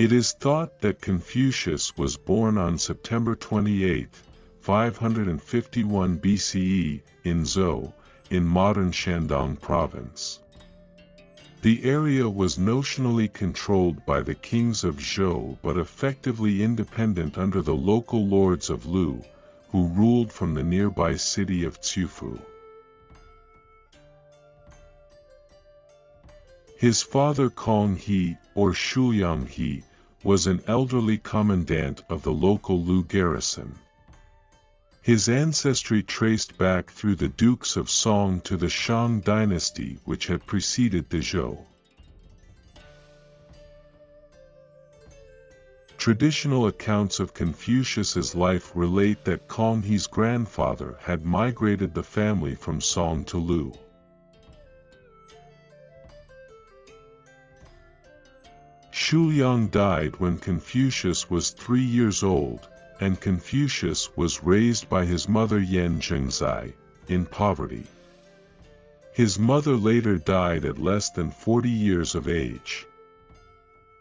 It is thought that Confucius was born on September 28, 551 BCE, in Zhou, in modern Shandong province. The area was notionally controlled by the kings of Zhou but effectively independent under the local lords of Lu, who ruled from the nearby city of Cifu. His father Kong He, or Shuyang He, was an elderly commandant of the local Lu garrison. His ancestry traced back through the dukes of Song to the Shang dynasty which had preceded the Zhou. Traditional accounts of Confucius's life relate that Kong He's grandfather had migrated the family from Song to Lu. Shuyang died when Confucius was 3 years old, and Confucius was raised by his mother Yan Zhengzai, in poverty. His mother later died at less than 40 years of age.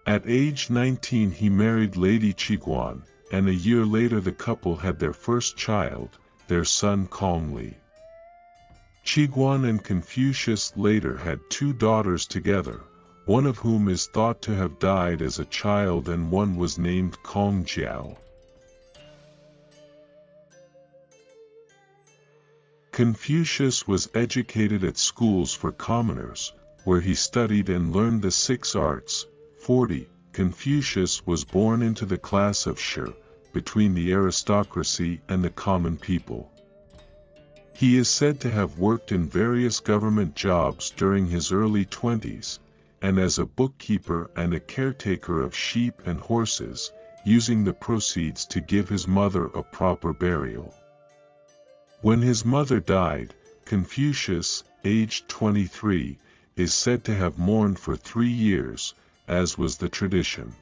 At age 19 he married Lady Qiguan, and a year later the couple had their first child, their son Kongli. Qiguan and Confucius later had 2 daughters together, one of whom is thought to have died as a child and one was named Kongjiao. Confucius was educated at schools for commoners, where he studied and learned the 6 arts. 40. Confucius was born into the class of Shi, between the aristocracy and the common people. He is said to have worked in various government jobs during his early 20s, and as a bookkeeper and a caretaker of sheep and horses, using the proceeds to give his mother a proper burial. When his mother died, Confucius, aged 23, is said to have mourned for 3 years, as was the tradition.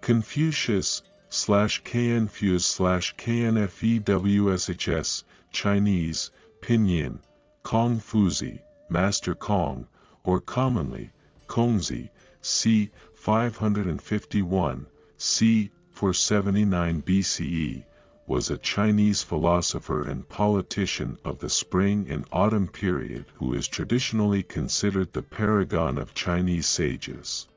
Confucius/Knfus/Knfewshs, Chinese, Pinyin, Kong Fuzi, Master Kong, or commonly, Kongzi, c. 551, c. 479 BCE, was a Chinese philosopher and politician of the Spring and Autumn period who is traditionally considered the paragon of Chinese sages.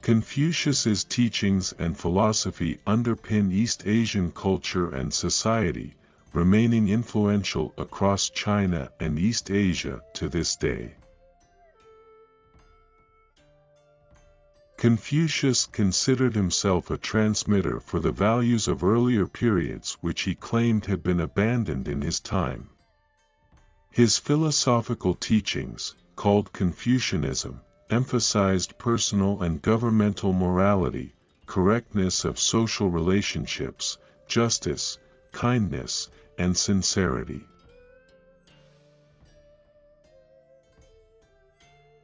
Confucius's teachings and philosophy underpin East Asian culture and society, remaining influential across China and East Asia to this day. Confucius considered himself a transmitter for the values of earlier periods which he claimed had been abandoned in his time. His philosophical teachings, called Confucianism, emphasized personal and governmental morality, correctness of social relationships, justice, kindness, and sincerity.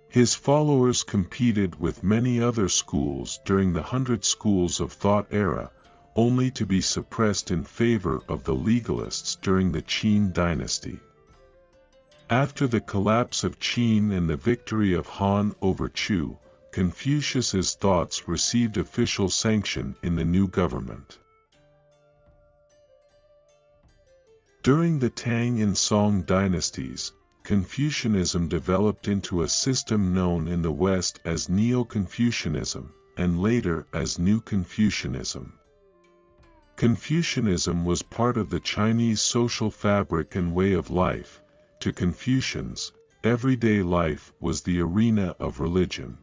His followers competed with many other schools during the Hundred Schools of Thought era, only to be suppressed in favor of the legalists during the Qin dynasty. After the collapse of Qin and the victory of Han over Chu, Confucius's thoughts received official sanction in the new government. During the Tang and Song dynasties, Confucianism developed into a system known in the West as Neo-Confucianism, and later as New Confucianism. Confucianism was part of the Chinese social fabric and way of life. To Confucians, everyday life was the arena of religion.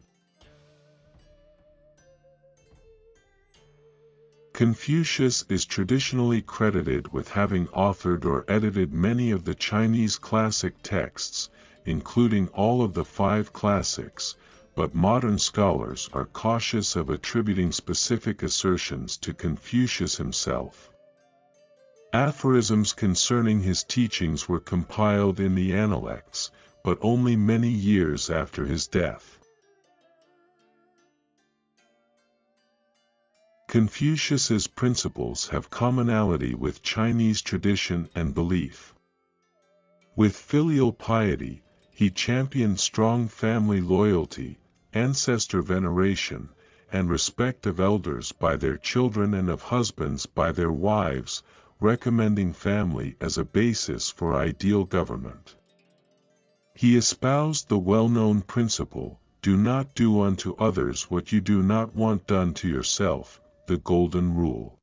Confucius is traditionally credited with having authored or edited many of the Chinese classic texts, including all of the 5 classics, but modern scholars are cautious of attributing specific assertions to Confucius himself. Aphorisms concerning his teachings were compiled in the Analects, but only many years after his death. Confucius's principles have commonality with Chinese tradition and belief. With filial piety, He championed strong family loyalty, ancestor veneration, and respect of elders by their children and of husbands by their wives, recommending family as a basis for ideal government. He espoused the well-known principle, "Do not do unto others what you do not want done to yourself," the golden rule.